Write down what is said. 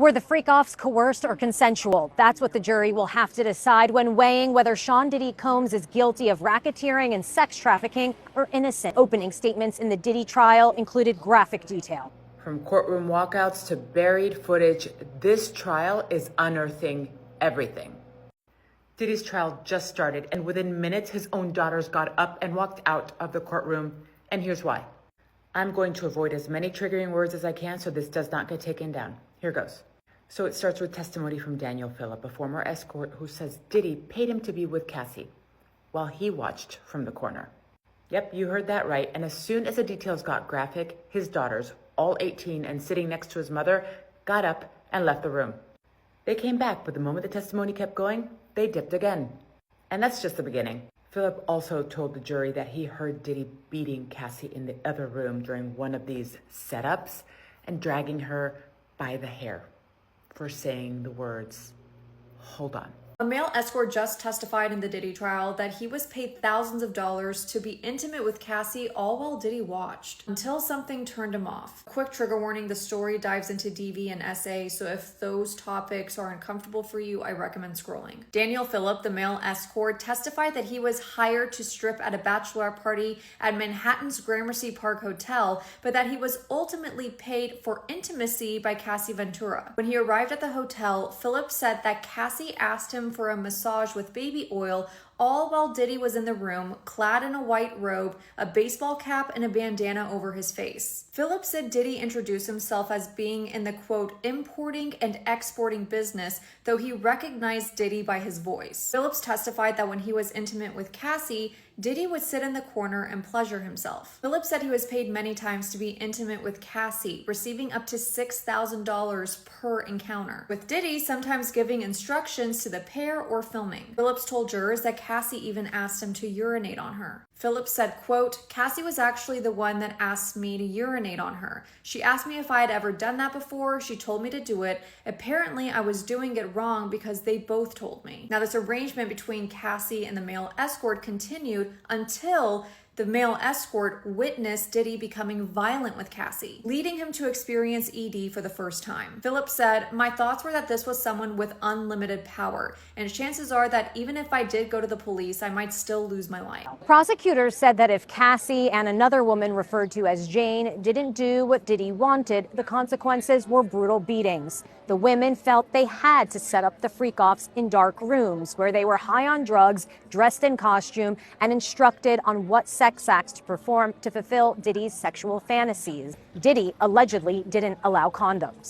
Were the freak-offs coerced or consensual? That's what the jury will have to decide when weighing whether Sean Diddy Combs is guilty of racketeering and sex trafficking or innocent. Opening statements in the Diddy trial included graphic detail. From courtroom walkouts to buried footage, this trial is unearthing everything. Diddy's trial just started, and within minutes, his own daughters got up and walked out of the courtroom. And here's why. I'm going to avoid as many triggering words as I can so this does not get taken down. Here goes. So it starts with testimony from Daniel Phillip, a former escort who says Diddy paid him to be with Cassie while he watched from the corner. Yep, you heard that right. And as soon as the details got graphic, his daughters, all 18 and sitting next to his mother, got up and left the room. They came back, but the moment the testimony kept going, they dipped again. And that's just the beginning. Phillip also told the jury that he heard Diddy beating Cassie in the other room during one of these setups and dragging her by the hair for saying the words, "Hold on." A male escort just testified in the Diddy trial that he was paid thousands of dollars to be intimate with Cassie all while Diddy watched, until something turned him off. Quick trigger warning, the story dives into DV and SA, so if those topics are uncomfortable for you, I recommend scrolling. Daniel Phillip, the male escort, testified that he was hired to strip at a bachelorette party at Manhattan's Gramercy Park Hotel, but that he was ultimately paid for intimacy by Cassie Ventura. When he arrived at the hotel, Phillip said that Cassie asked him for a massage with baby oil, all while Diddy was in the room, clad in a white robe, a baseball cap, and a bandana over his face. Phillip said Diddy introduced himself as being in the, quote, importing and exporting business, though he recognized Diddy by his voice. Phillips testified that when he was intimate with Cassie, Diddy would sit in the corner and pleasure himself. Phillips said he was paid many times to be intimate with Cassie, receiving up to $6,000 per encounter, with Diddy sometimes giving instructions to the pair or filming. Phillips told jurors that Cassie even asked him to urinate on her. Phillips said, quote, "Cassie was actually the one that asked me to urinate on her. She asked me if I had ever done that before. She told me to do it. Apparently, I was doing it wrong because they both told me." Now, this arrangement between Cassie and the male escort continued until the male escort witnessed Diddy becoming violent with Cassie, leading him to experience ED for the first time. Phillips said, "My thoughts were that this was someone with unlimited power, and chances are that even if I did go to the police, I might still lose my life." Prosecutors said that if Cassie and another woman referred to as Jane didn't do what Diddy wanted, the consequences were brutal beatings. The women felt they had to set up the freak-offs in dark rooms where they were high on drugs, dressed in costume, and instructed on what sex acts to perform to fulfill Diddy's sexual fantasies. Diddy allegedly didn't allow condoms.